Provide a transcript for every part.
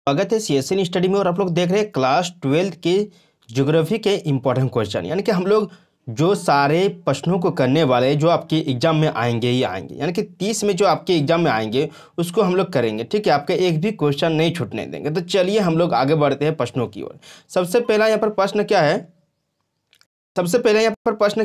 स्वागत है CSN study में। और आप लोग देख रहे हैं क्लास 12 के ज्योग्राफी के इंपॉर्टेंट क्वेश्चन, यानी कि हम लोग जो सारे प्रश्नों को करने वाले जो आपके एग्जाम में आएंगे ही आएंगे, यानी कि 30 में जो आपके एग्जाम में आएंगे उसको हम लोग करेंगे। ठीक है, आपका एक भी क्वेश्चन नहीं छूटने देंगे। तो चलिए हम लोग आगे बढ़ते हैं प्रश्नों की ओर। सबसे पहला यहाँ पर प्रश्न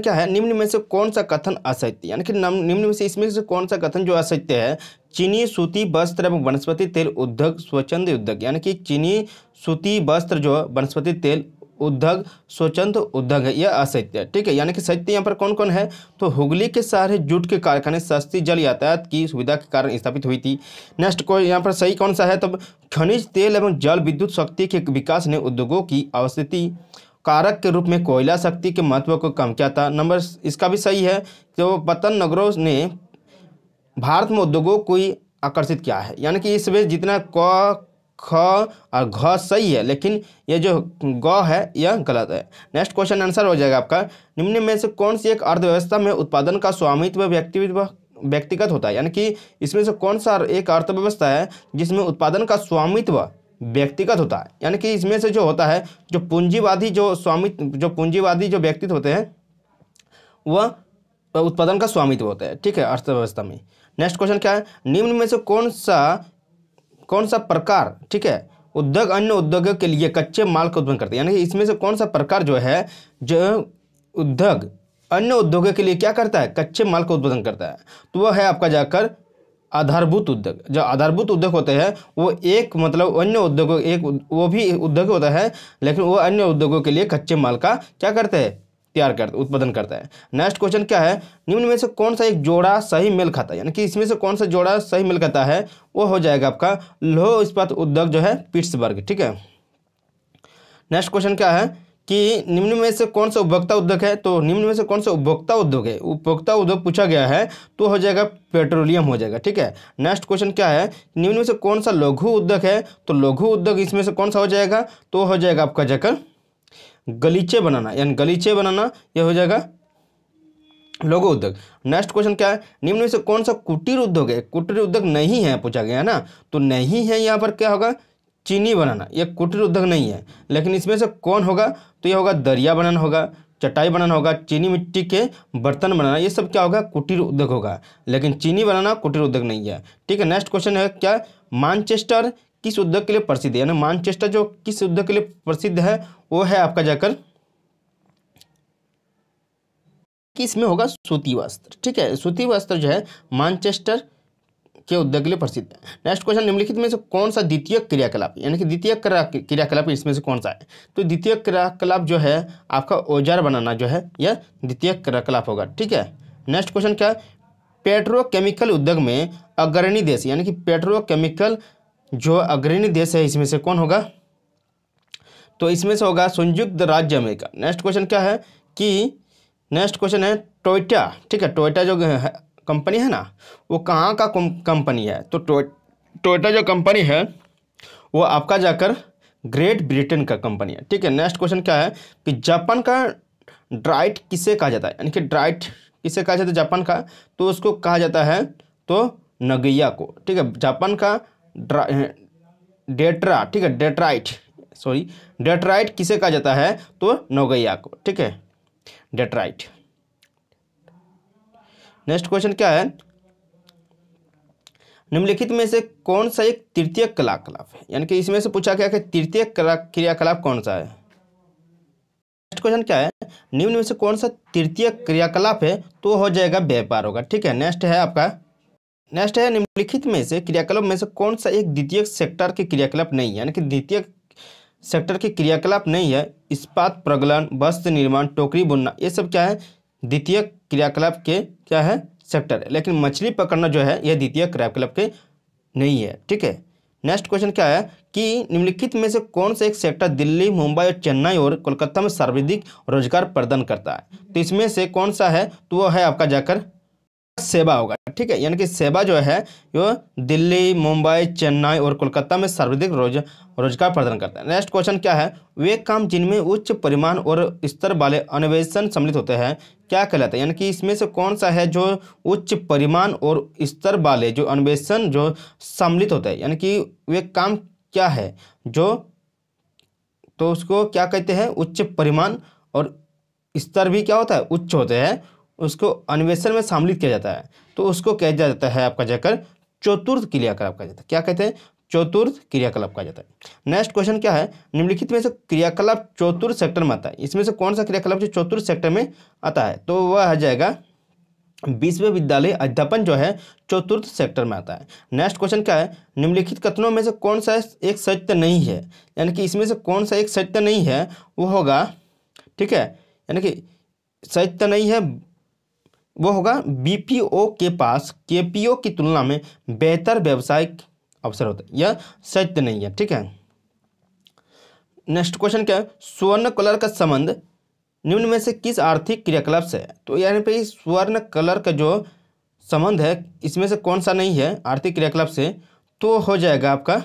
क्या है? निम्न में से कौन सा कथन असत्य, यानी कि निम्न में से इसमें से कौन सा कथन जो असत्य है? चीनी सूती वस्त्र एवं वनस्पति तेल उद्योग स्वच्छंद उद्योग, यानी कि चीनी सूती वस्त्र जो वनस्पति तेल उद्योग स्वच्छंद उद्योग है, यह असत्य है। ठीक है, यानी कि सत्य यहाँ पर कौन कौन है? तो हुगली के सहारे जूट के कारखाने सस्ती जल यातायात की सुविधा के कारण स्थापित हुई थी। नेक्स्ट को यहाँ पर सही कौन सा है? तब खनिज तेल एवं जल विद्युत शक्ति के विकास ने उद्योगों की अवस्थिति कारक के रूप में कोयला शक्ति के महत्व को कम किया था। नंबर इसका भी सही है। तो पतन नगरों ने भारत में उद्योगों को आकर्षित किया है, यानी कि इसमें जितना क ख और घ सही है, लेकिन ये जो ग है यह गलत है। नेक्स्ट क्वेश्चन आंसर हो जाएगा आपका, निम्न में से कौन सी एक अर्थव्यवस्था में उत्पादन का स्वामित्व व्यक्तिगत होता है? यानी कि इसमें से कौन सा एक अर्थव्यवस्था है जिसमें उत्पादन का स्वामित्व व्यक्तिगत होता है? यानी कि इसमें से जो होता है जो पूंजीवादी जो व्यक्तित्व होते हैं वह उत्पादन का स्वामित्व होता है। ठीक है, अर्थव्यवस्था में। नेक्स्ट क्वेश्चन क्या है? निम्न में से कौन सा प्रकार, ठीक है, उद्योग अन्य उद्योगों के लिए कच्चे माल का उत्पन्न करते हैं? यानी कि इसमें से कौन सा प्रकार जो है जो उद्योग अन्य उद्योगों के लिए क्या करता है? कच्चे माल का उत्पादन करता है। तो वह है आपका जाकर आधारभूत उद्योग। जो आधारभूत उद्योग होते हैं वो एक मतलब अन्य उद्योगों वो भी उद्योग होता है, लेकिन वो अन्य उद्योगों के लिए कच्चे माल का क्या करते हैं? उत्पादन करता है। नेक्स्ट क्वेश्चन क्या है? निम्न में से कौन सा एक जोड़ा सही मेल खाता है? यानी कि इसमें से कौन सा जोड़ा सही मेल खाता है? वो हो जाएगा आपका लौह इस्पात उद्योग जो है पिट्सबर्ग। ठीक है। नेक्स्ट क्वेश्चन क्या है कि निम्न में से कौन सा उपभोक्ता उद्योग है? तो निम्न में से कौन सा उपभोक्ता उद्योग है? उपभोक्ता उद्योग पूछा गया है तो हो जाएगा पेट्रोलियम हो जाएगा। ठीक है। नेक्स्ट क्वेश्चन क्या है? निम्न में से कौन सा लघु उद्योग है? तो लघु उद्योग इसमें से कौन सा हो जाएगा? तो हो जाएगा आपका जाकर गलीचे बनाना, यानी गलीचे बनाना यह हो जाएगा लघु उद्योग। नेक्स्ट क्वेश्चन क्या है? निम्न में से कौन सा कुटीर उद्योग है? कुटीर उद्योग नहीं है पूछा गया है ना, तो नहीं है यहाँ पर क्या होगा? चीनी बनाना, यह कुटीर उद्योग नहीं है। लेकिन इसमें से कौन होगा? तो यह होगा दरिया बनाना होगा, चटाई बनाना होगा, चीनी मिट्टी के बर्तन बनाना, ये सब क्या होगा? कुटीर उद्योग होगा। लेकिन चीनी बनाना कुटीर उद्योग नहीं है। ठीक है। नेक्स्ट क्वेश्चन है क्या? मैनचेस्टर किस उद्योग के लिए प्रसिद्ध है? यानी मैनचेस्टर जो किस उद्योग के लिए प्रसिद्ध है वो है आपका जाकर कि इसमें होगा सूती वस्त्र। ठीक है, सूती वस्त्र जो है मैनचेस्टर के उद्योग के लिए प्रसिद्ध है। नेक्स्ट क्वेश्चन, निम्नलिखित में से कौन सा द्वितीय क्रियाकलाप, यानी कि द्वितीय क्रियाकलाप इसमें से कौन सा है? तो द्वितीय क्रियाकलाप जो है आपका औजार बनाना जो है यह द्वितीय क्रियाकलाप होगा। ठीक है। नेक्स्ट क्वेश्चन क्या? पेट्रोकेमिकल उद्योग में अग्रणी देश, यानी कि पेट्रोकेमिकल जो अग्रणी देश है इसमें से कौन होगा? तो इसमें से होगा संयुक्त राज्य अमेरिका। नेक्स्ट क्वेश्चन क्या है कि नेक्स्ट क्वेश्चन है टोयोटा। ठीक है, टोयोटा जो कंपनी है ना वो कहाँ का कंपनी है? तो टोयोटा जो कंपनी है वो आपका जाकर ग्रेट ब्रिटेन का कंपनी है। ठीक है। नेक्स्ट क्वेश्चन क्या है कि जापान का ड्राइट किसे कहा जाता है? यानी कि ड्राइट किसे कहा जाता है जापान का? तो उसको कहा जाता है तो नगैया को। ठीक है, जापान का डेट्रा, ठीक है, डेट्राइट किसे कहा जाता है? तो नगैया को। ठीक है, डेट्राइट। नेक्स्ट क्वेश्चन क्या है? निम्नलिखित में से कौन सा एक तृतीय क्रियाकलाप है? यानी कि इसमें से पूछा गया कि तृतीय क्रियाकलाप कौन सा है? नेक्स्ट क्वेश्चन क्या है? निम्न में से कौन सा तृतीय क्रियाकलाप है? तो हो जाएगा व्यापार होगा। ठीक है। नेक्स्ट है निम्नलिखित में से क्रियाकलाप में से कौन सा एक द्वितीय सेक्टर के क्रियाकलाप नहीं है? यानी कि द्वितीय सेक्टर के क्रियाकलाप नहीं है। इस्पात प्रगलन, वस्त्र निर्माण, टोकरी बुनना, ये सब क्या है? द्वितीय क्रियाकलाप के क्या है? सेक्टर है। लेकिन मछली पकड़ना जो है यह द्वितीय क्रियाकलाप के नहीं है। ठीक है। नेक्स्ट क्वेश्चन क्या है कि निम्नलिखित में से कौन सा एक सेक्टर दिल्ली, मुंबई और चेन्नई और कोलकाता में सर्वाधिक रोजगार प्रदान करता है? तो इसमें से कौन सा है? तो वो है आपका जाकर सेवा होगा। ठीक है, यानी कि सेवा जो है वो दिल्ली, मुंबई, चेन्नई और कोलकाता में सर्वाधिक रोजगार प्रदान करता है। नेक्स्ट क्वेश्चन क्या है? वे काम जिनमें उच्च परिमाण और स्तर वाले अन्वेषण सम्मिलित होते हैं क्या कहलाता है? यानी कि इसमें से कौन सा है जो उच्च परिमाण और स्तर वाले जो अन्वेषण जो सम्मिलित होते हैं, यानी कि वे काम क्या है जो, तो उसको क्या कहते हैं, उच्च परिमाण और स्तर भी क्या होता है, उच्च होते हैं, उसको अन्वेषण में सम्मिलित किया जाता है, तो उसको कहा जाता है आपका जाकर चतुर्थ क्रियाकलाप कहा जाता है। क्या कहते हैं, चतुर्थ क्रियाकलाप कहा जाता है। नेक्स्ट क्वेश्चन क्या है, निम्नलिखित में से क्रियाकलाप चतुर्थ सेक्टर में आता है, इसमें से कौन सा क्रियाकलाप जो चतुर्थ सेक्टर में आता है, तो वह आ जाएगा विश्वविद्यालय अध्यापन जो है चतुर्थ सेक्टर में आता है। नेक्स्ट क्वेश्चन क्या है, निम्नलिखित कथनों में से कौन सा एक सत्य नहीं है, यानी कि इसमें से कौन सा एक सत्य नहीं है वो होगा, ठीक है, यानी कि सत्य नहीं है वो होगा बीपीओ के पास केपीओ की तुलना में बेहतर व्यावसायिक अवसर होता है, यह सत्य नहीं है, ठीक है। नेक्स्ट क्वेश्चन क्या है, स्वर्ण कलर का संबंध निम्न में से किस आर्थिक क्रियाकलाप से है, तो यानी पे स्वर्ण कलर का जो संबंध है इसमें से कौन सा नहीं है आर्थिक क्रियाकलाप से, तो हो जाएगा आपका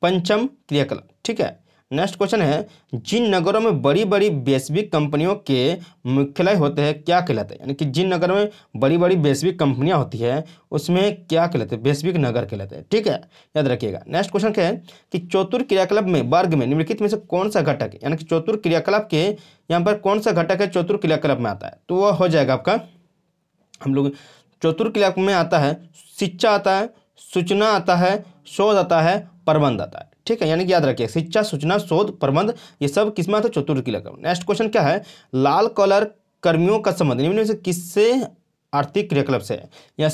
पंचम क्रियाकलाप, ठीक है। नेक्स्ट क्वेश्चन है, जिन नगरों में बड़ी बड़ी वैश्विक कंपनियों के मुख्यालय होते हैं क्या कहलाते हैं, यानी कि जिन नगरों में बड़ी बड़ी वैश्विक कंपनियां होती है उसमें क्या कहलाते हैं, वैश्विक नगर कहलाते हैं, ठीक है, याद रखिएगा। नेक्स्ट क्वेश्चन क्या है कि चतुर क्रियाकलाप में वर्ग में निम्नलिखित में से कौन सा घटक है, यानी कि चतुर क्रियाकलाप के यहाँ पर कौन सा घटक है चतुर क्रियाकलाप में आता है, तो वह हो जाएगा आपका, हम लोग चतुर क्रियाकलाप में आता है शिक्षा आता है, सूचना आता है, शोध आता है, प्रबंध आता है, ठीक है, यानी कि याद रखिए शिक्षा, सूचना, शोध, प्रबंध ये सब किसमें आता है, चतुर्थ क्रियाकलाप। नेक्स्ट क्वेश्चन क्या है, लाल कलर कर्मियों का संबंध निम्न में से किससे आर्थिक क्रियाकलाप से है,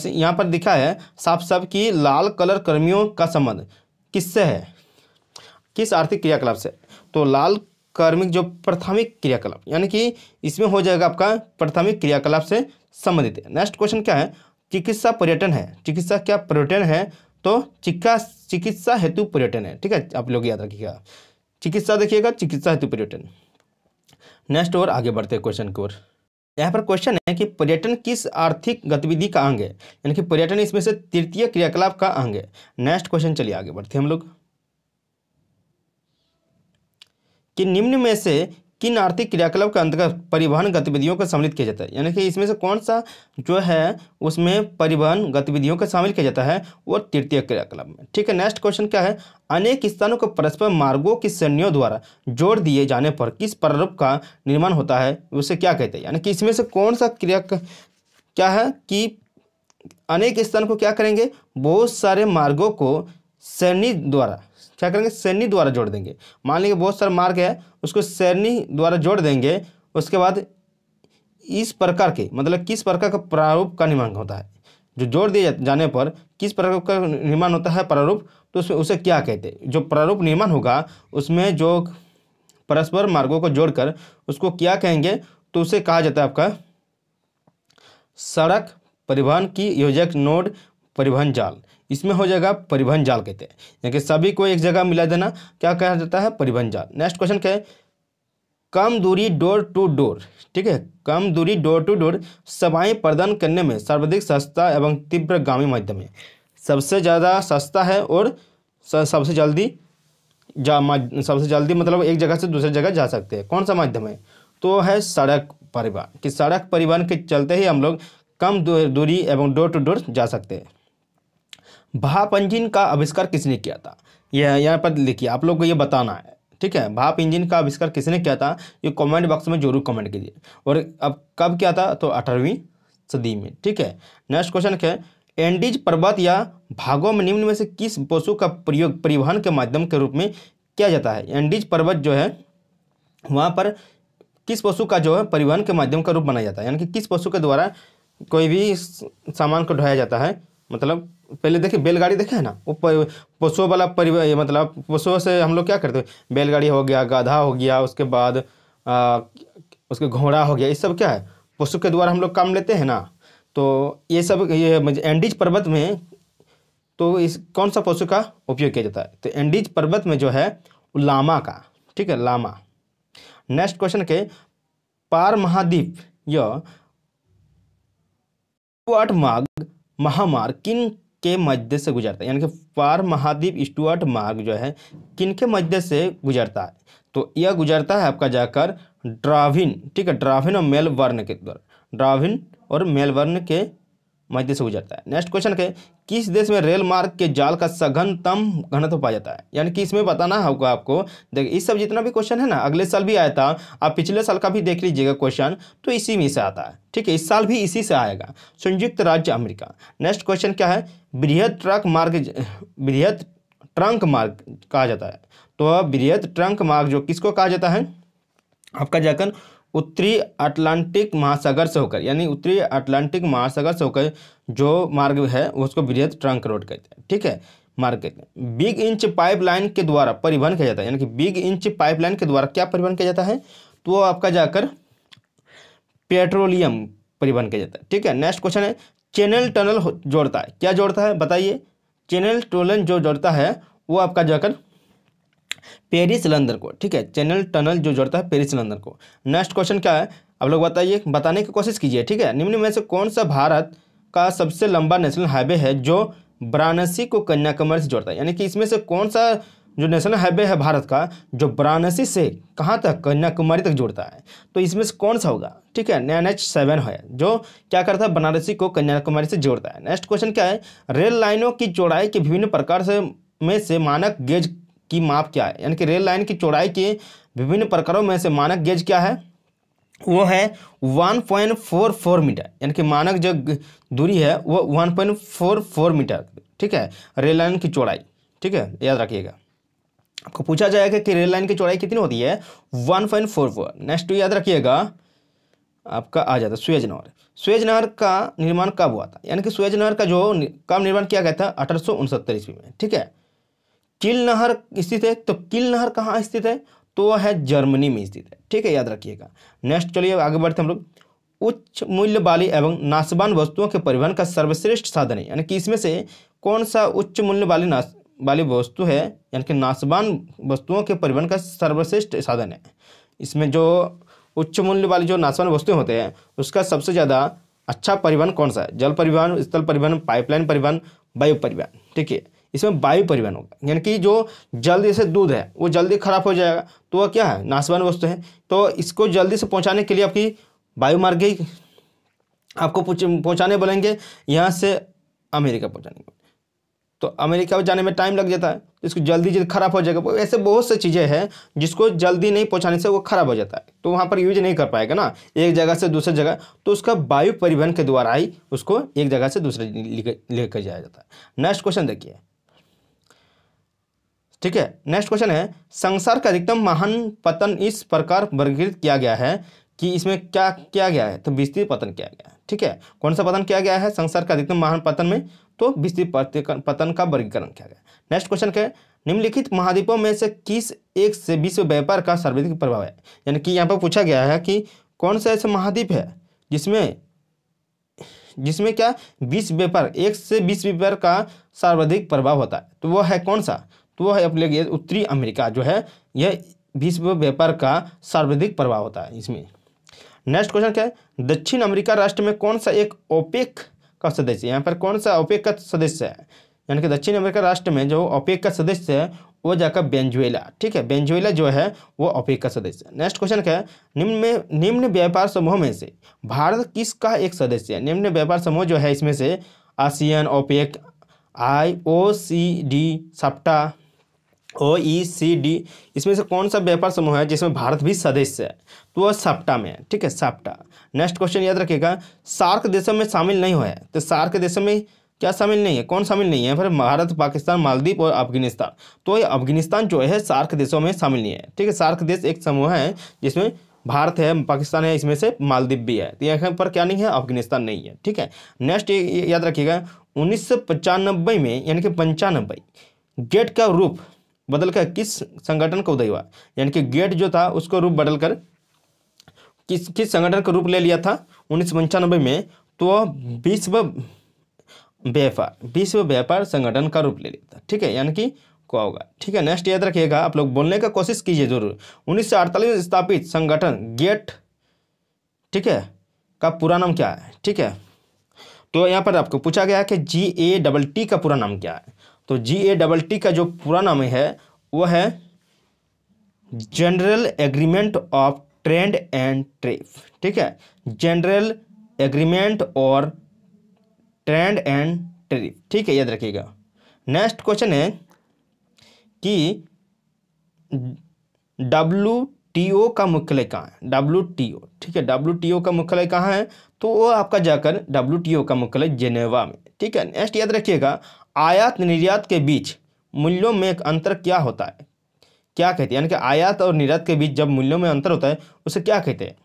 यहाँ पर दिखा है साफ साफ कि लाल कलर कर्मियों का संबंध किससे है, किस आर्थिक क्रियाकलाप से, तो लाल कार्मिक जो प्राथमिक क्रियाकलाप, यानी कि इसमें हो जाएगा आपका प्राथमिक क्रियाकलाप से संबंधित है। नेक्स्ट क्वेश्चन क्या है, चिकित्सा पर्यटन है, चिकित्सा क्या पर्यटन है, तो चिकित्सा हेतु पर्यटन है, ठीक है, आप लोग याद रखिएगा, चिकित्सा देखिएगा चिकित्सा हेतु पर्यटन। नेक्स्ट और आगे बढ़ते हैं क्वेश्चन की ओर। यहाँ पर क्वेश्चन है कि पर्यटन किस आर्थिक गतिविधि का अंग है, यानी कि पर्यटन इसमें से तृतीय क्रियाकलाप का अंग है। नेक्स्ट क्वेश्चन चलिए आगे बढ़ते हैं हम लोग, कि निम्न में से किन आर्थिक क्रियाकलाप के अंतर्गत परिवहन गतिविधियों को सम्मिलित किया जाता है, यानी कि इसमें से कौन सा जो है उसमें परिवहन गतिविधियों को शामिल किया जाता है वो तृतीय क्रियाकलाप में, ठीक है। नेक्स्ट क्वेश्चन क्या है, अनेक स्थानों को परस्पर मार्गों की श्रेणियों द्वारा जोड़ दिए जाने पर किस प्रारूप का निर्माण होता है उसे क्या कहते हैं, यानी कि इसमें से कौन सा क्रिया क्या है कि अनेक स्थान को क्या करेंगे, बहुत सारे मार्गों को श्रेणी द्वारा क्या करेंगे, श्रेणी द्वारा जोड़ देंगे। मान लीजिए बहुत सारा मार्ग है उसको श्रेणी द्वारा जोड़ देंगे, उसके बाद इस प्रकार के मतलब किस प्रकार का प्रारूप का निर्माण होता है, जो जोड़ दिए जाने पर किस प्रकार का निर्माण होता है प्रारूप, तो उसमें उसे क्या कहते हैं, जो प्रारूप निर्माण होगा उसमें जो परस्पर मार्गों को जोड़कर उसको क्या कहेंगे, तो उसे कहा जाता है आपका सड़क परिवहन की योजक नोड परिवहन जाल, इसमें हो जाएगा परिवहन जाल कहते हैं, यानी कि सभी को एक जगह मिला देना क्या कहा जाता है, परिवहन जाल। नेक्स्ट क्वेश्चन क्या है, कम दूरी डोर टू डोर, ठीक है, कम दूरी डोर टू डोर सेवाएं प्रदान करने में सर्वाधिक सस्ता एवं तीव्रगामी माध्यम है, सबसे ज़्यादा सस्ता है और सबसे जल्दी मतलब एक जगह से दूसरी जगह जा सकते हैं, कौन सा माध्यम है, तो है सड़क परिवहन, कि सड़क परिवहन के चलते ही हम लोग कम दूरी एवं डोर टू डोर जा सकते हैं। भाप इंजन का आविष्कार किसने किया था, यह यहाँ पर लिखिए, आप लोग को ये बताना है, ठीक है, भाप इंजन का आविष्कार किसने किया था, ये कमेंट बॉक्स में जरूर कमेंट कीजिए। और अब कब किया था, तो 18वीं सदी में, ठीक है। नेक्स्ट क्वेश्चन क्या है, एंडीज पर्वत या भागों में निम्न में से किस पशु का प्रयोग परिवहन के माध्यम के रूप में किया जाता है, एंडीज पर्वत जो है वहाँ पर किस पशु का जो है परिवहन के माध्यम का रूप बनाया जाता है, यानी कि किस पशु के द्वारा कोई भी सामान को ढोया जाता है, मतलब पहले देखिए बैलगाड़ी देखे है ना, वो पशुओं वाला परिवहन, मतलब पशुओं से हम लोग क्या करते हैं, बैलगाड़ी हो गया, गधा हो गया, उसके बाद उसके घोड़ा हो गया, ये सब क्या है पशु के द्वारा हम लोग काम लेते हैं ना, तो ये सब ये एंडीज पर्वत में तो इस कौन सा पशु का उपयोग किया जाता है, तो एंडीज पर्वत में जो है लामा का, ठीक है, लामा। नेक्स्ट क्वेश्चन के पार महाद्वीप या स्टुअर्ट मार्ग महामार्ग किन के मध्य से गुजरता है, यानी कि पार महाद्वीप स्टुअर्ट मार्ग जो है किन के मध्य से गुजरता है, तो यह गुजरता है आपका जाकर ड्राविन, ठीक है, ड्राविन और मेलबर्न के द्वारा, ड्राविन और मेलबर्न के मध्य से गुजरता है। नेक्स्ट क्वेश्चन के किस देश में रेल मार्ग के जाल का सघनतम घनत्व पाया जाता है, यानी कि इसमें बताना होगा आपको। देखिए इस सब जितना भी क्वेश्चन है ना, अगले साल भी आया था, आप पिछले साल का भी देख लीजिएगा क्वेश्चन, तो इसी में से आता है। ठीक है, इस साल भी इसी से आएगा, संयुक्त राज्य अमेरिका। नेक्स्ट क्वेश्चन क्या है, बृहद ट्रंक मार्ग कहा जाता है। तो बृहद ट्रंक मार्ग जो किसको कहा जाता है, आपका जाकर उत्तरी अटलांटिक महासागर से होकर, यानी उत्तरी अटलांटिक महासागर से होकर जो मार्ग है उसको बृहद ट्रंक रोड कहते हैं। ठीक है, मार्ग कहते हैं। बिग इंच पाइपलाइन के द्वारा परिवहन किया जाता है, यानी कि बिग इंच पाइपलाइन के द्वारा क्या परिवहन किया जाता है, तो वो आपका जाकर पेट्रोलियम परिवहन किया जाता है। ठीक है, नेक्स्ट क्वेश्चन है चैनल टनल जोड़ता है, क्या जोड़ता है बताइए। चैनल टनल जो जोड़ता है वो आपका जाकर पेरिस लंदन को। ठीक है, चैनल टनल जो जोड़ता है पेरिस लंदन को। नेक्स्ट क्वेश्चन क्या है, आप लोग बताइए, बताने की कोशिश कीजिए। ठीक है, निम्न में से कौन सा भारत का सबसे लंबा नेशनल हाईवे है जो वाराणसी को कन्याकुमारी से जोड़ता है, यानी कि इसमें से कौन सा जो नेशनल हाईवे है भारत का जो वाराणसी से कहाँ तक, कन्याकुमारी तक जोड़ता है, तो इसमें से कौन सा होगा। ठीक है, NH7 है जो क्या करता है, बनारसी को कन्याकुमारी से जोड़ता है। नेक्स्ट क्वेश्चन क्या है, रेल लाइनों की चौड़ाई के विभिन्न प्रकार से में से मानक गेज की माप क्या है, यानी कि रेल लाइन की चौड़ाई के विभिन्न प्रकारों में से मानक गेज क्या है, वो है 1.44 मीटर, यानी कि मानक जो दूरी है वो 1.44 मीटर। ठीक है, रेल लाइन की चौड़ाई। ठीक है, याद रखिएगा, आपको पूछा जाएगा कि रेल लाइन की चौड़ाई कितनी होती है, 1.44। नेक्स्ट याद रखिएगा, आपका आ जाता है सुएज नहर। सुएज नहर का निर्माण कब हुआ था, यानी कि सुएज नहर का जो कब निर्माण किया गया था, 1869 ईस्वी में। ठीक है, किल नहर स्थित है, तो किल नहर कहाँ स्थित है, तो वह है जर्मनी में स्थित है। ठीक है, याद रखिएगा। नेक्स्ट चलिए आगे बढ़ते हम लोग। उच्च मूल्य वाली एवं नाशवान वस्तुओं के परिवहन का सर्वश्रेष्ठ साधन है, यानी कि इसमें से कौन सा उच्च मूल्य वाली वस्तु है, यानी कि नाशवान वस्तुओं के परिवहन का सर्वश्रेष्ठ साधन है। इसमें जो उच्च मूल्य वाली जो नाशवान वस्तुएं होते हैं उसका सबसे ज़्यादा अच्छा परिवहन कौन सा है, जल परिवहन, स्थल परिवहन, पाइपलाइन परिवहन, वायु परिवहन। ठीक है, इसमें वायु परिवहन होगा, यानी कि जो जल्दी से दूध है वो जल्दी खराब हो जाएगा, तो वह क्या है, नाशवान वस्तु है, तो इसको जल्दी से पहुंचाने के लिए आपकी वायु मार्ग ही आपको पहुंचाने बोलेंगे, यहाँ से अमेरिका पहुंचाने, तो अमेरिका जाने में टाइम लग जाता है, तो इसको जल्दी खराब हो जाएगा। ऐसे बहुत सी चीज़ें हैं जिसको जल्दी नहीं पहुंचाने से वो खराब हो जाता है, तो वहाँ पर यूज नहीं कर पाएगा ना एक जगह से दूसरी जगह, तो उसका वायु परिवहन के द्वारा ही उसको एक जगह से दूसरे लेकर जाया जाता है। नेक्स्ट क्वेश्चन देखिए। ठीक है, नेक्स्ट क्वेश्चन है संसार का अधिकतम महान पतन इस प्रकार वर्गीकृत किया गया है कि इसमें क्या किया गया है, तो विस्तृत पतन किया गया है। ठीक है, कौन सा पतन किया गया है संसार का अधिकतम महान पतन में, तो विस्तृत पतन का वर्गीकरण किया गया। नेक्स्ट क्वेश्चन क्या है, निम्नलिखित महाद्वीपों में से किस एक से विश्व व्यापार का सर्वाधिक प्रभाव है, यानी कि यहाँ पर पूछा गया है कि कौन सा ऐसा महाद्वीप है जिसमें क्या विश्व व्यापार, एक से विश्व व्यापार का सर्वाधिक प्रभाव होता है, तो वो है कौन सा, तो वो है अपने उत्तरी अमेरिका जो है, यह विश्व व्यापार का सर्वाधिक प्रभाव होता है इसमें। नेक्स्ट क्वेश्चन क्या है, दक्षिण अमेरिका राष्ट्र में कौन सा एक ओपेक का सदस्य है, यहाँ पर कौन सा ओपेक का सदस्य है, यानी कि दक्षिण अमेरिका राष्ट्र में जो ओपेक का सदस्य है वो जाकर वेनेजुएला। ठीक है, वेनेजुएला जो है वो ओपेक का सदस्य है। नेक्स्ट क्वेश्चन क्या है, निम्न व्यापार समूह में से भारत किसका एक सदस्य है, निम्न व्यापार समूह जो है इसमें से आसियान, ओपेक, IOCD, सप्टा, OECD, इसमें से कौन सा व्यापार समूह है जिसमें भारत भी सदस्य है, तो वह सप्टा में है। ठीक है, सप्टा। नेक्स्ट क्वेश्चन याद रखिएगा, सार्क देशों में शामिल नहीं हुआ है, तो सार्क देशों में क्या शामिल नहीं है, कौन शामिल नहीं है, फिर भारत, पाकिस्तान, मालदीव और अफगानिस्तान, तो ये अफगानिस्तान जो है सार्क देशों में शामिल नहीं है। ठीक है, सार्क देश एक समूह है जिसमें भारत है, पाकिस्तान है, इसमें से मालदीव भी है, तो यहाँ पर क्या नहीं है, अफगानिस्तान नहीं है। ठीक है, नेक्स्ट याद रखिएगा 1995 में, यानी कि 95 गेट का रूप बदलकर किस संगठन का उदय हुआ, यानी कि गेट जो था उसको रूप बदलकर किस संगठन का रूप ले लिया था 1995 में, तो विश्व व्यापार संगठन का रूप ले लिया था। ठीक है, यानी कि क्या होगा। ठीक है, नेक्स्ट याद रखिएगा, आप लोग बोलने का कोशिश कीजिए जरूर। 1948 में स्थापित संगठन गेट, ठीक है, का पूरा नाम क्या है। ठीक है, तो यहाँ पर आपको पूछा गया है कि GATT का पूरा नाम क्या है, तो GATT का जो पूरा नाम है वो है general agreement of trade and tariff. ठीक है, जनरल एग्रीमेंट और ट्रेड एंड टैरिफ, ठीक है, याद रखिएगा। नेक्स्ट क्वेश्चन है कि WTO का मुख्यालय कहाँ है? WTO, ठीक है, WTO का मुख्यालय कहाँ है? तो वो आपका जाकर WTO का मुख्यालय जेनेवा में, ठीक है। नेक्स्ट याद रखिएगा, आयात निर्यात के बीच मूल्यों में एक अंतर क्या होता है? क्या कहते हैं? यानी कि आयात और निर्यात के बीच जब मूल्यों में अंतर होता है उसे क्या कहते हैं?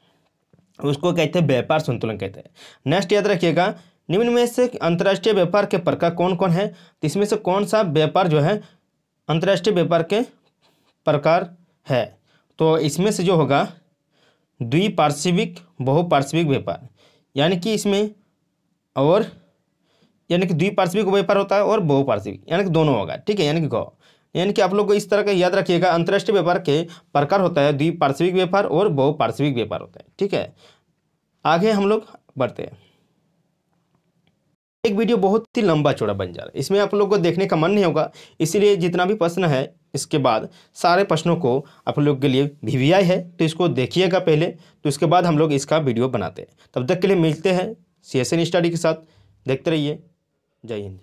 उसको कहते हैं व्यापार संतुलन कहते हैं। नेक्स्ट याद रखिएगा, निम्न में से अंतर्राष्ट्रीय व्यापार के प्रकार कौन कौन है? तो इसमें से कौन सा व्यापार जो है अंतर्राष्ट्रीय व्यापार के प्रकार है? तो इसमें से जो होगा द्विपार्श्विक बहुपार्श्विक व्यापार, यानी कि इसमें और यानी कि द्विपार्श्विक व्यापार होता है और बहुपार्श्विक, यानी कि दोनों होगा, ठीक है, यानी कि गौ, यानी कि आप लोग को इस तरह का याद रखिएगा, अंतर्राष्ट्रीय व्यापार के प्रकार होता है द्विपार्श्विक व्यापार और बहुपार्श्विक व्यापार होता है, ठीक है। आगे हम लोग बढ़ते हैं। एक वीडियो बहुत ही लंबा चौड़ा बन जा रहा है, इसमें आप लोग को देखने का मन नहीं होगा, इसीलिए जितना भी प्रश्न है इसके बाद सारे प्रश्नों को आप लोग के लिए VVI है, तो इसको देखिएगा पहले, तो इसके बाद हम लोग इसका वीडियो बनाते हैं। तब तक के लिए मिलते हैं CSN स्टडी के साथ, देखते रहिए। जय हिंद।